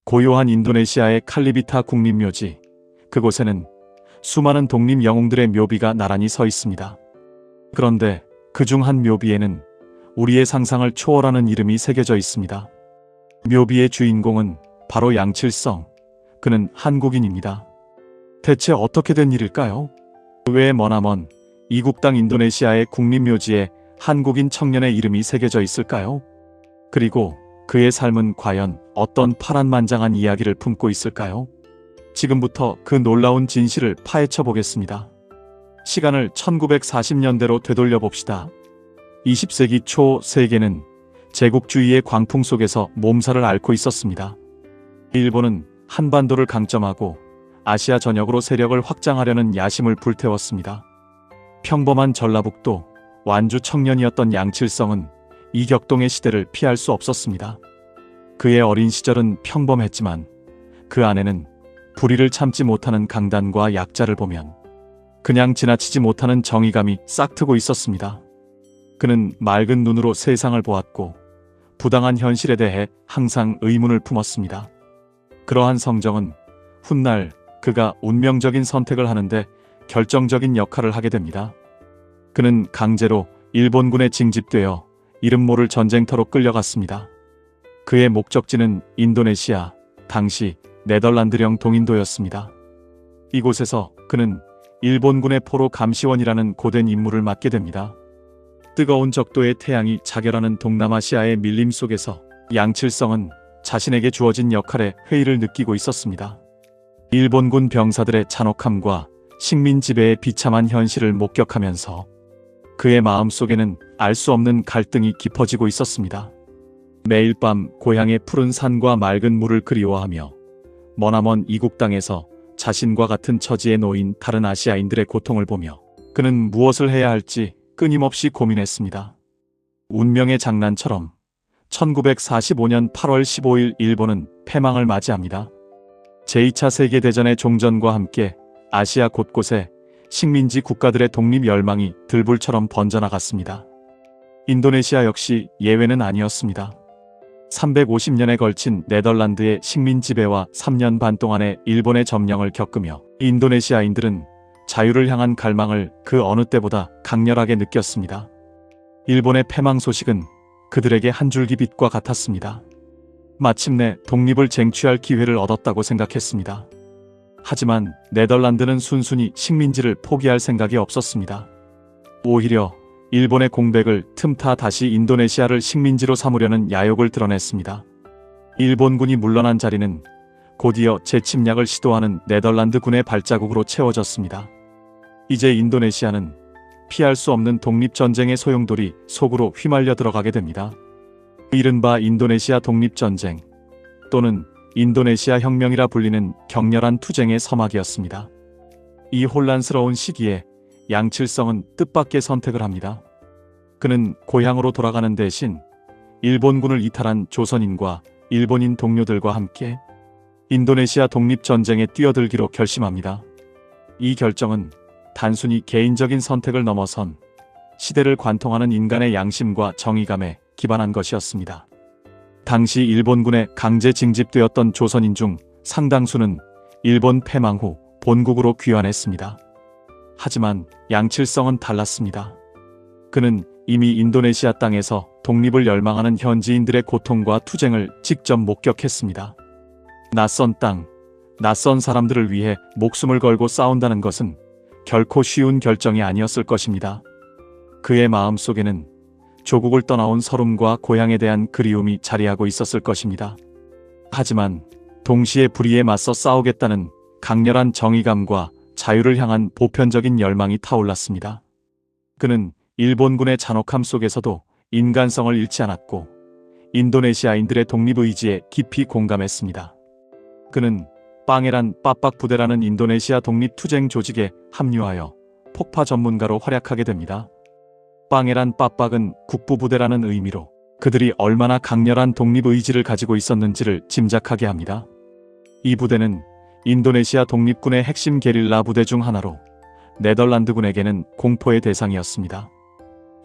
고요한 인도네시아의 칼리비타 국립묘지. 그곳에는 수많은 독립 영웅들의 묘비가 나란히 서 있습니다. 그런데 그중 한 묘비에는 우리의 상상을 초월하는 이름이 새겨져 있습니다. 묘비의 주인공은 바로 양칠성. 그는 한국인입니다. 대체 어떻게 된 일일까요? 왜 머나먼 이국 땅 인도네시아의 국립묘지에 한국인 청년의 이름이 새겨져 있을까요? 그리고 그의 삶은 과연 어떤 파란만장한 이야기를 품고 있을까요? 지금부터 그 놀라운 진실을 파헤쳐 보겠습니다. 시간을 1940년대로 되돌려 봅시다. 20세기 초 세계는 제국주의의 광풍 속에서 몸살을 앓고 있었습니다. 일본은 한반도를 강점하고 아시아 전역으로 세력을 확장하려는 야심을 불태웠습니다. 평범한 전라북도 완주 청년이었던 양칠성은 이 격동의 시대를 피할 수 없었습니다. 그의 어린 시절은 평범했지만 그 안에는 불의를 참지 못하는 강단과 약자를 보면 그냥 지나치지 못하는 정의감이 싹트고 있었습니다. 그는 맑은 눈으로 세상을 보았고 부당한 현실에 대해 항상 의문을 품었습니다. 그러한 성정은 훗날 그가 운명적인 선택을 하는데 결정적인 역할을 하게 됩니다. 그는 강제로 일본군에 징집되어 이름 모를 전쟁터로 끌려갔습니다. 그의 목적지는 인도네시아, 당시 네덜란드령 동인도였습니다. 이곳에서 그는 일본군의 포로 감시원이라는 고된 임무를 맡게 됩니다. 뜨거운 적도의 태양이 자결하는 동남아시아의 밀림 속에서 양칠성은 자신에게 주어진 역할에 회의를 느끼고 있었습니다. 일본군 병사들의 잔혹함과 식민 지배의 비참한 현실을 목격하면서 그의 마음속에는 알 수 없는 갈등이 깊어지고 있었습니다. 매일 밤 고향의 푸른 산과 맑은 물을 그리워하며 머나먼 이국 땅에서 자신과 같은 처지에 놓인 다른 아시아인들의 고통을 보며 그는 무엇을 해야 할지 끊임없이 고민했습니다. 운명의 장난처럼 1945년 8월 15일 일본은 패망을 맞이합니다. 제2차 세계대전의 종전과 함께 아시아 곳곳에 식민지 국가들의 독립 열망이 들불처럼 번져나갔습니다. 인도네시아 역시 예외는 아니었습니다. 350년에 걸친 네덜란드의 식민 지배와 3년 반 동안의 일본의 점령을 겪으며 인도네시아인들은 자유를 향한 갈망을 그 어느 때보다 강렬하게 느꼈습니다. 일본의 패망 소식은 그들에게 한 줄기 빛과 같았습니다. 마침내 독립을 쟁취할 기회를 얻었다고 생각했습니다. 하지만 네덜란드는 순순히 식민지를 포기할 생각이 없었습니다. 오히려 일본의 공백을 틈타 다시 인도네시아를 식민지로 삼으려는 야욕을 드러냈습니다. 일본군이 물러난 자리는 곧이어 재침략을 시도하는 네덜란드 군의 발자국으로 채워졌습니다. 이제 인도네시아는 피할 수 없는 독립전쟁의 소용돌이 속으로 휘말려 들어가게 됩니다. 이른바 인도네시아 독립전쟁 또는 인도네시아 혁명이라 불리는 격렬한 투쟁의 서막이었습니다. 이 혼란스러운 시기에 양칠성은 뜻밖의 선택을 합니다. 그는 고향으로 돌아가는 대신 일본군을 이탈한 조선인과 일본인 동료들과 함께 인도네시아 독립전쟁에 뛰어들기로 결심합니다. 이 결정은 단순히 개인적인 선택을 넘어선 시대를 관통하는 인간의 양심과 정의감에 기반한 것이었습니다. 당시 일본군에 강제 징집되었던 조선인 중 상당수는 일본 패망 후 본국으로 귀환했습니다. 하지만 양칠성은 달랐습니다. 그는 이미 인도네시아 땅에서 독립을 열망하는 현지인들의 고통과 투쟁을 직접 목격했습니다. 낯선 땅, 낯선 사람들을 위해 목숨을 걸고 싸운다는 것은 결코 쉬운 결정이 아니었을 것입니다. 그의 마음속에는 조국을 떠나온 서름과 고향에 대한 그리움이 자리하고 있었을 것입니다. 하지만 동시에 불의에 맞서 싸우겠다는 강렬한 정의감과 자유를 향한 보편적인 열망이 타올랐습니다. 그는 일본군의 잔혹함 속에서도 인간성을 잃지 않았고 인도네시아인들의 독립의지에 깊이 공감했습니다. 그는 빵에란 빠빡 부대라는 인도네시아 독립투쟁 조직에 합류하여 폭파 전문가로 활약하게 됩니다. 빵에란 빠빡은 국부부대라는 의미로 그들이 얼마나 강렬한 독립의지를 가지고 있었는지를 짐작하게 합니다. 이 부대는 인도네시아 독립군의 핵심 게릴라 부대 중 하나로 네덜란드군에게는 공포의 대상이었습니다.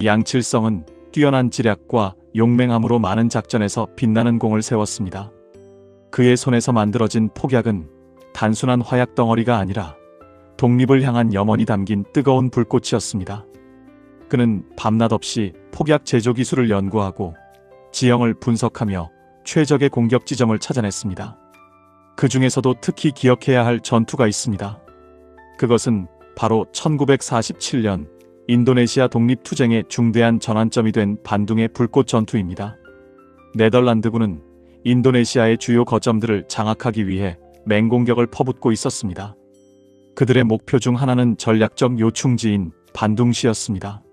양칠성은 뛰어난 지략과 용맹함으로 많은 작전에서 빛나는 공을 세웠습니다. 그의 손에서 만들어진 폭약은 단순한 화약 덩어리가 아니라 독립을 향한 염원이 담긴 뜨거운 불꽃이었습니다. 그는 밤낮 없이 폭약 제조 기술을 연구하고 지형을 분석하며 최적의 공격 지점을 찾아냈습니다. 그 중에서도 특히 기억해야 할 전투가 있습니다. 그것은 바로 1947년 인도네시아 독립투쟁의 중대한 전환점이 된 반둥의 불꽃 전투입니다. 네덜란드군은 인도네시아의 주요 거점들을 장악하기 위해 맹공격을 퍼붓고 있었습니다. 그들의 목표 중 하나는 전략적 요충지인 반둥시였습니다.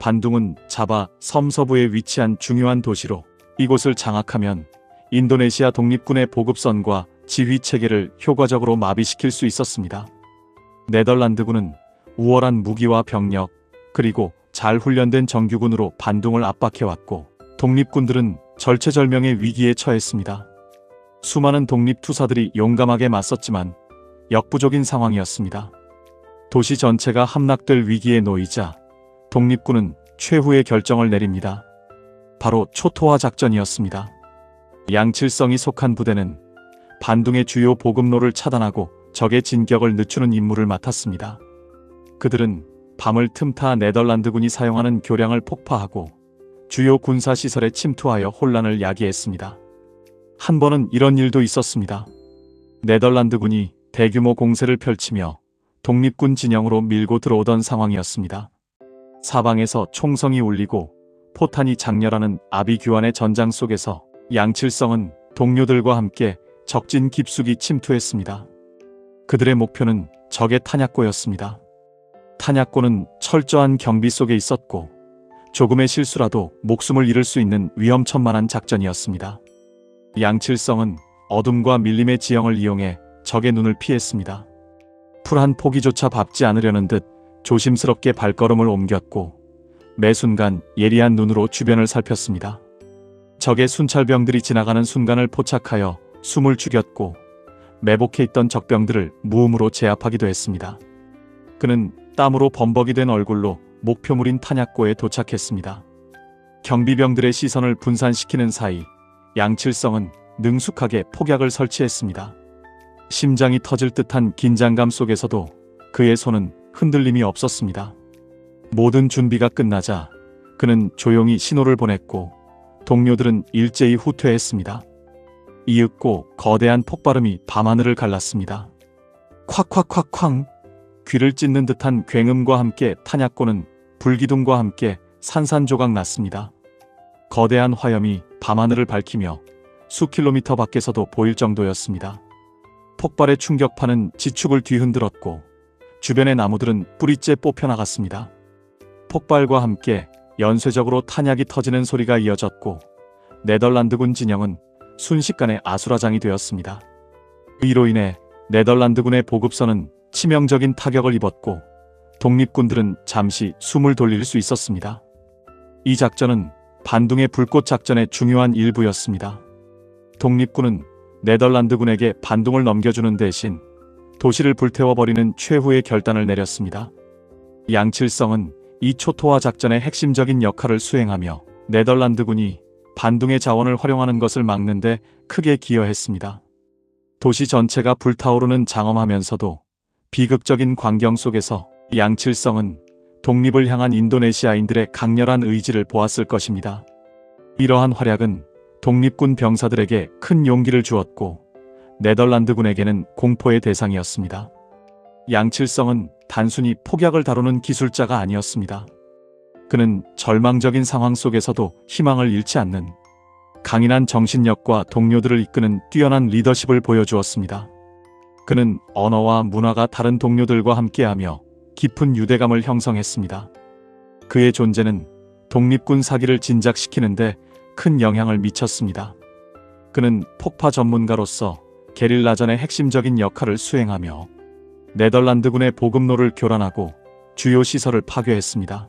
반둥은 자바 섬 서부에 위치한 중요한 도시로 이곳을 장악하면 인도네시아 독립군의 보급선과 지휘체계를 효과적으로 마비시킬 수 있었습니다. 네덜란드군은 우월한 무기와 병력 그리고 잘 훈련된 정규군으로 반둥을 압박해왔고 독립군들은 절체절명의 위기에 처했습니다. 수많은 독립투사들이 용감하게 맞섰지만 역부족인 상황이었습니다. 도시 전체가 함락될 위기에 놓이자 독립군은 최후의 결정을 내립니다. 바로 초토화 작전이었습니다. 양칠성이 속한 부대는 반둥의 주요 보급로를 차단하고 적의 진격을 늦추는 임무를 맡았습니다. 그들은 밤을 틈타 네덜란드군이 사용하는 교량을 폭파하고 주요 군사시설에 침투하여 혼란을 야기했습니다. 한 번은 이런 일도 있었습니다. 네덜란드군이 대규모 공세를 펼치며 독립군 진영으로 밀고 들어오던 상황이었습니다. 사방에서 총성이 울리고 포탄이 장렬하는 아비규환의 전장 속에서 양칠성은 동료들과 함께 적진 깊숙이 침투했습니다. 그들의 목표는 적의 탄약고였습니다. 탄약고는 철저한 경비 속에 있었고 조금의 실수라도 목숨을 잃을 수 있는 위험천만한 작전이었습니다. 양칠성은 어둠과 밀림의 지형을 이용해 적의 눈을 피했습니다. 풀 한 포기조차 밟지 않으려는 듯 조심스럽게 발걸음을 옮겼고 매 순간 예리한 눈으로 주변을 살폈습니다. 적의 순찰병들이 지나가는 순간을 포착하여 숨을 죽였고 매복해 있던 적병들을 무음으로 제압하기도 했습니다. 그는 땀으로 범벅이 된 얼굴로 목표물인 탄약고에 도착했습니다. 경비병들의 시선을 분산시키는 사이 양칠성은 능숙하게 폭약을 설치했습니다. 심장이 터질 듯한 긴장감 속에서도 그의 손은 흔들림이 없었습니다. 모든 준비가 끝나자 그는 조용히 신호를 보냈고 동료들은 일제히 후퇴했습니다. 이윽고 거대한 폭발음이 밤하늘을 갈랐습니다. 콱콱콱쾅! 귀를 찢는 듯한 굉음과 함께 탄약고는 불기둥과 함께 산산조각 났습니다. 거대한 화염이 밤하늘을 밝히며 수킬로미터 밖에서도 보일 정도였습니다. 폭발의 충격파는 지축을 뒤흔들었고 주변의 나무들은 뿌리째 뽑혀나갔습니다. 폭발과 함께 연쇄적으로 탄약이 터지는 소리가 이어졌고 네덜란드군 진영은 순식간에 아수라장이 되었습니다. 이로 인해 네덜란드군의 보급선은 치명적인 타격을 입었고 독립군들은 잠시 숨을 돌릴 수 있었습니다. 이 작전은 반둥의 불꽃 작전의 중요한 일부였습니다. 독립군은 네덜란드군에게 반둥을 넘겨주는 대신 도시를 불태워버리는 최후의 결단을 내렸습니다. 양칠성은 이 초토화 작전의 핵심적인 역할을 수행하며 네덜란드군이 반둥의 자원을 활용하는 것을 막는 데 크게 기여했습니다. 도시 전체가 불타오르는 장엄하면서도 비극적인 광경 속에서 양칠성은 독립을 향한 인도네시아인들의 강렬한 의지를 보았을 것입니다. 이러한 활약은 독립군 병사들에게 큰 용기를 주었고 네덜란드군에게는 공포의 대상이었습니다. 양칠성은 단순히 폭약을 다루는 기술자가 아니었습니다. 그는 절망적인 상황 속에서도 희망을 잃지 않는 강인한 정신력과 동료들을 이끄는 뛰어난 리더십을 보여주었습니다. 그는 언어와 문화가 다른 동료들과 함께하며 깊은 유대감을 형성했습니다. 그의 존재는 독립군 사기를 진작시키는데 큰 영향을 미쳤습니다. 그는 폭파 전문가로서 게릴라전의 핵심적인 역할을 수행하며 네덜란드군의 보급로를 교란하고 주요 시설을 파괴했습니다.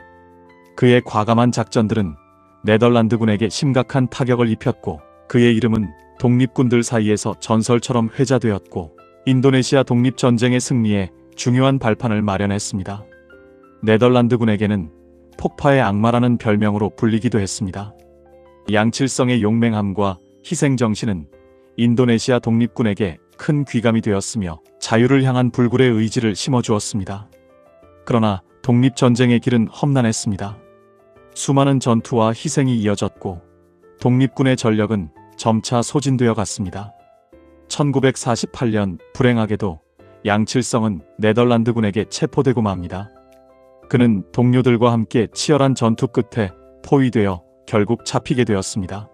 그의 과감한 작전들은 네덜란드군에게 심각한 타격을 입혔고 그의 이름은 독립군들 사이에서 전설처럼 회자되었고 인도네시아 독립전쟁의 승리에 중요한 발판을 마련했습니다. 네덜란드군에게는 폭파의 악마라는 별명으로 불리기도 했습니다. 양칠성의 용맹함과 희생정신은 인도네시아 독립군에게 큰 귀감이 되었으며 자유를 향한 불굴의 의지를 심어주었습니다. 그러나 독립전쟁의 길은 험난했습니다. 수많은 전투와 희생이 이어졌고 독립군의 전력은 점차 소진되어 갔습니다. 1948년 불행하게도 양칠성은 네덜란드군에게 체포되고 맙니다. 그는 동료들과 함께 치열한 전투 끝에 포위되어 결국 잡히게 되었습니다.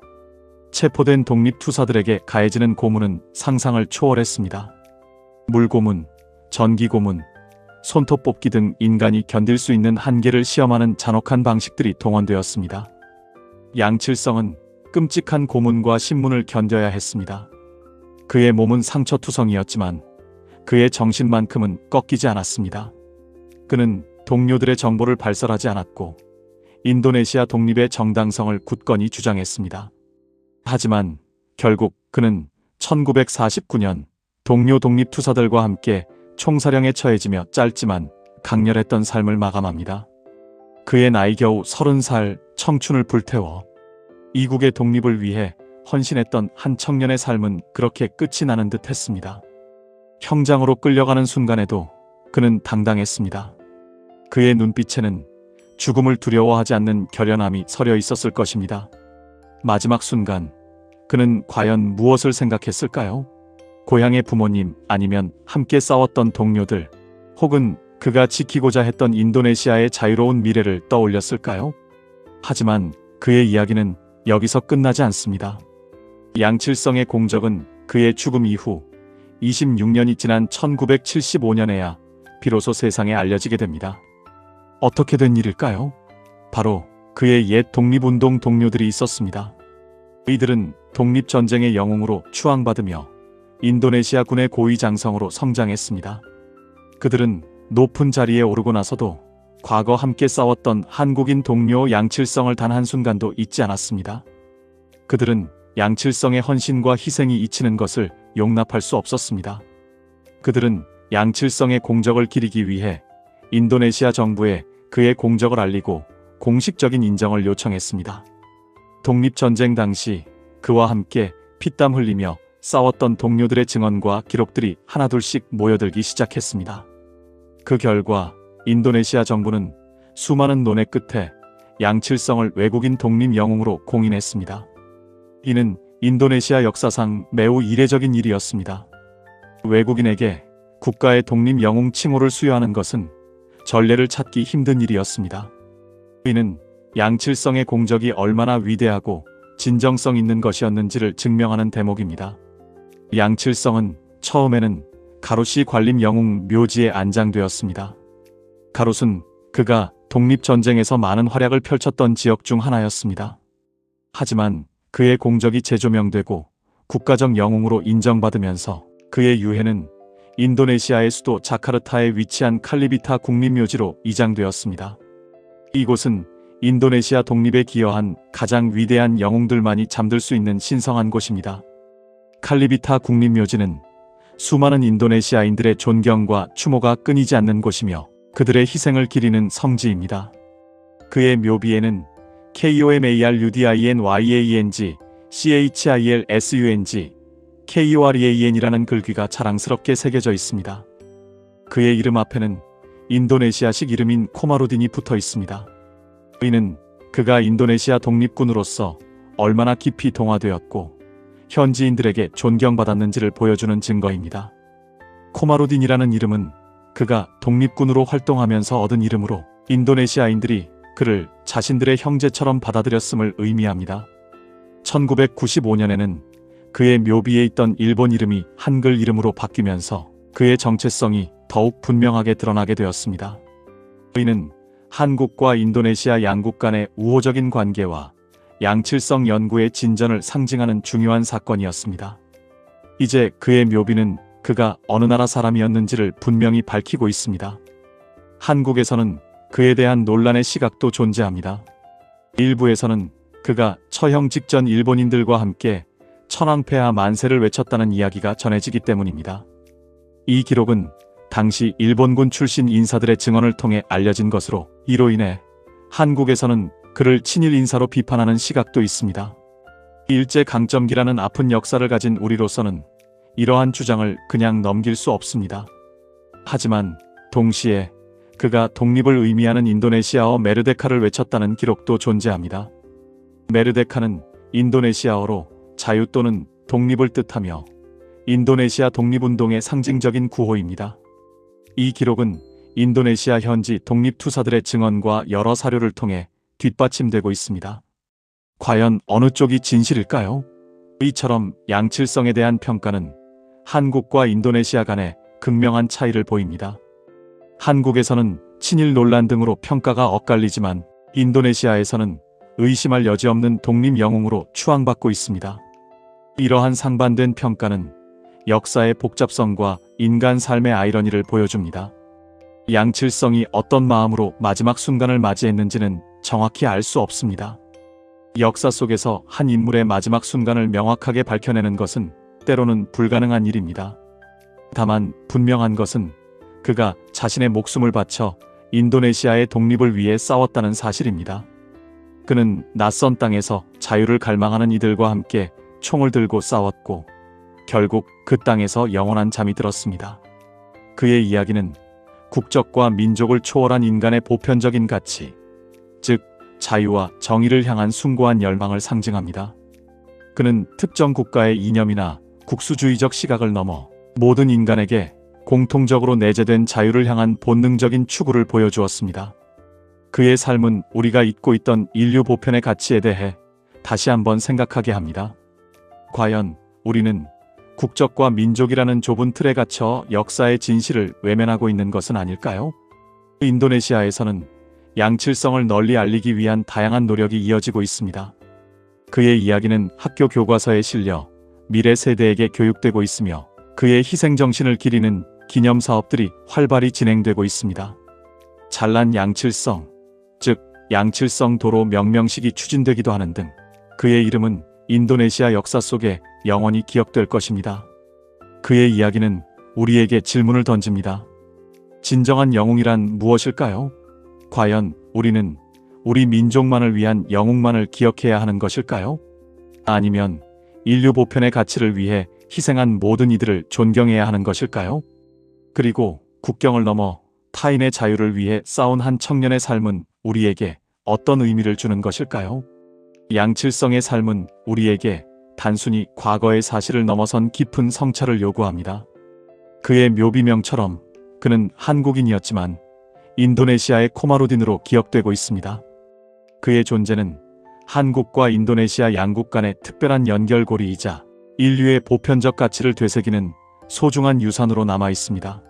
체포된 독립투사들에게 가해지는 고문은 상상을 초월했습니다. 물고문, 전기고문, 손톱 뽑기 등 인간이 견딜 수 있는 한계를 시험하는 잔혹한 방식들이 동원되었습니다. 양칠성은 끔찍한 고문과 신문을 견뎌야 했습니다. 그의 몸은 상처투성이었지만 그의 정신만큼은 꺾이지 않았습니다. 그는 동료들의 정보를 발설하지 않았고 인도네시아 독립의 정당성을 굳건히 주장했습니다. 하지만 결국 그는 1949년 동료 독립투사들과 함께 총사령에 처해지며 짧지만 강렬했던 삶을 마감합니다. 그의 나이 겨우 30살 청춘을 불태워 이국의 독립을 위해 헌신했던 한 청년의 삶은 그렇게 끝이 나는 듯 했습니다. 형장으로 끌려가는 순간에도 그는 당당했습니다. 그의 눈빛에는 죽음을 두려워하지 않는 결연함이 서려 있었을 것입니다. 마지막 순간 그는 과연 무엇을 생각했을까요? 고향의 부모님 아니면 함께 싸웠던 동료들 혹은 그가 지키고자 했던 인도네시아의 자유로운 미래를 떠올렸을까요? 하지만 그의 이야기는 여기서 끝나지 않습니다. 양칠성의 공적은 그의 죽음 이후 26년이 지난 1975년에야 비로소 세상에 알려지게 됩니다. 어떻게 된 일일까요? 바로 그의 옛 독립운동 동료들이 있었습니다. 이들은 독립전쟁의 영웅으로 추앙받으며 인도네시아 군의 고위장성으로 성장했습니다. 그들은 높은 자리에 오르고 나서도 과거 함께 싸웠던 한국인 동료 양칠성을 단 한순간도 잊지 않았습니다. 그들은 양칠성의 헌신과 희생이 잊히는 것을 용납할 수 없었습니다. 그들은 양칠성의 공적을 기리기 위해 인도네시아 정부에 그의 공적을 알리고 공식적인 인정을 요청했습니다. 독립전쟁 당시 그와 함께 피땀 흘리며 싸웠던 동료들의 증언과 기록들이 하나둘씩 모여들기 시작했습니다. 그 결과 인도네시아 정부는 수많은 논의 끝에 양칠성을 외국인 독립 영웅으로 공인했습니다. 이는 인도네시아 역사상 매우 이례적인 일이었습니다. 외국인에게 국가의 독립 영웅 칭호를 수여하는 것은 전례를 찾기 힘든 일이었습니다. 이는 양칠성의 공적이 얼마나 위대하고 진정성 있는 것이었는지를 증명하는 대목입니다. 양칠성은 처음에는 가롯이 관림 영웅 묘지에 안장되었습니다. 가롯은 그가 독립전쟁에서 많은 활약을 펼쳤던 지역 중 하나였습니다. 하지만 그의 공적이 재조명되고 국가적 영웅으로 인정받으면서 그의 유해는 인도네시아의 수도 자카르타에 위치한 칼리비타 국립묘지로 이장되었습니다. 이곳은 인도네시아 독립에 기여한 가장 위대한 영웅들만이 잠들 수 있는 신성한 곳입니다. 칼리비타 국립묘지는 수많은 인도네시아인들의 존경과 추모가 끊이지 않는 곳이며 그들의 희생을 기리는 성지입니다. 그의 묘비에는 KOMARUDINYANG, CHILSUNG, KOREAN이라는 글귀가 자랑스럽게 새겨져 있습니다. 그의 이름 앞에는 인도네시아식 이름인 코마루딘이 붙어 있습니다. 이는 그가 인도네시아 독립군으로서 얼마나 깊이 동화되었고 현지인들에게 존경받았는지를 보여주는 증거입니다. 코마루딘이라는 이름은 그가 독립군으로 활동하면서 얻은 이름으로 인도네시아인들이 그를 자신들의 형제처럼 받아들였음을 의미합니다. 1995년에는 그의 묘비에 있던 일본 이름이 한글 이름으로 바뀌면서 그의 정체성이 더욱 분명하게 드러나게 되었습니다. 이는 한국과 인도네시아 양국 간의 우호적인 관계와 양칠성 연구의 진전을 상징하는 중요한 사건이었습니다. 이제 그의 묘비는 그가 어느 나라 사람이었는지를 분명히 밝히고 있습니다. 한국에서는 그에 대한 논란의 시각도 존재합니다. 일부에서는 그가 처형 직전 일본인들과 함께 천황폐하 만세를 외쳤다는 이야기가 전해지기 때문입니다. 이 기록은 당시 일본군 출신 인사들의 증언을 통해 알려진 것으로 이로 인해 한국에서는 그를 친일 인사로 비판하는 시각도 있습니다. 일제 강점기라는 아픈 역사를 가진 우리로서는 이러한 주장을 그냥 넘길 수 없습니다. 하지만 동시에 그가 독립을 의미하는 인도네시아어 메르데카를 외쳤다는 기록도 존재합니다. 메르데카는 인도네시아어로 자유 또는 독립을 뜻하며 인도네시아 독립운동의 상징적인 구호입니다. 이 기록은 인도네시아 현지 독립투사들의 증언과 여러 사료를 통해 뒷받침되고 있습니다. 과연 어느 쪽이 진실일까요? 이처럼 양칠성에 대한 평가는 한국과 인도네시아 간의 극명한 차이를 보입니다. 한국에서는 친일 논란 등으로 평가가 엇갈리지만 인도네시아에서는 의심할 여지 없는 독립 영웅으로 추앙받고 있습니다. 이러한 상반된 평가는 역사의 복잡성과 인간 삶의 아이러니를 보여줍니다. 양칠성이 어떤 마음으로 마지막 순간을 맞이했는지는 정확히 알 수 없습니다. 역사 속에서 한 인물의 마지막 순간을 명확하게 밝혀내는 것은 때로는 불가능한 일입니다. 다만 분명한 것은 그가 자신의 목숨을 바쳐 인도네시아의 독립을 위해 싸웠다는 사실입니다. 그는 낯선 땅에서 자유를 갈망하는 이들과 함께 총을 들고 싸웠고 결국 그 땅에서 영원한 잠이 들었습니다. 그의 이야기는 국적과 민족을 초월한 인간의 보편적인 가치, 즉 자유와 정의를 향한 숭고한 열망을 상징합니다. 그는 특정 국가의 이념이나 국수주의적 시각을 넘어 모든 인간에게 공통적으로 내재된 자유를 향한 본능적인 추구를 보여주었습니다. 그의 삶은 우리가 잊고 있던 인류 보편의 가치에 대해 다시 한번 생각하게 합니다. 과연 우리는 국적과 민족이라는 좁은 틀에 갇혀 역사의 진실을 외면하고 있는 것은 아닐까요? 인도네시아에서는 양칠성을 널리 알리기 위한 다양한 노력이 이어지고 있습니다. 그의 이야기는 학교 교과서에 실려 미래 세대에게 교육되고 있으며 그의 희생정신을 기리는 기념사업들이 활발히 진행되고 있습니다. 잘난 양칠성, 즉 양칠성 도로 명명식이 추진되기도 하는 등 그의 이름은 인도네시아 역사 속에 영원히 기억될 것입니다. 그의 이야기는 우리에게 질문을 던집니다. 진정한 영웅이란 무엇일까요? 과연 우리는 우리 민족만을 위한 영웅만을 기억해야 하는 것일까요? 아니면 인류 보편의 가치를 위해 희생한 모든 이들을 존경해야 하는 것일까요? 그리고 국경을 넘어 타인의 자유를 위해 싸운 한 청년의 삶은 우리에게 어떤 의미를 주는 것일까요? 양칠성의 삶은 우리에게 단순히 과거의 사실을 넘어선 깊은 성찰을 요구합니다. 그의 묘비명처럼 그는 한국인이었지만 인도네시아의 코마루딘으로 기억되고 있습니다. 그의 존재는 한국과 인도네시아 양국 간의 특별한 연결고리이자 인류의 보편적 가치를 되새기는 소중한 유산으로 남아 있습니다.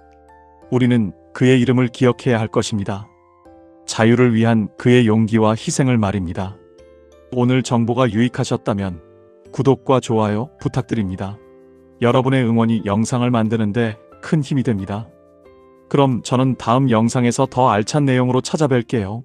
우리는 그의 이름을 기억해야 할 것입니다. 자유를 위한 그의 용기와 희생을 말입니다. 오늘 정보가 유익하셨다면 구독과 좋아요 부탁드립니다. 여러분의 응원이 영상을 만드는데 큰 힘이 됩니다. 그럼 저는 다음 영상에서 더 알찬 내용으로 찾아뵐게요.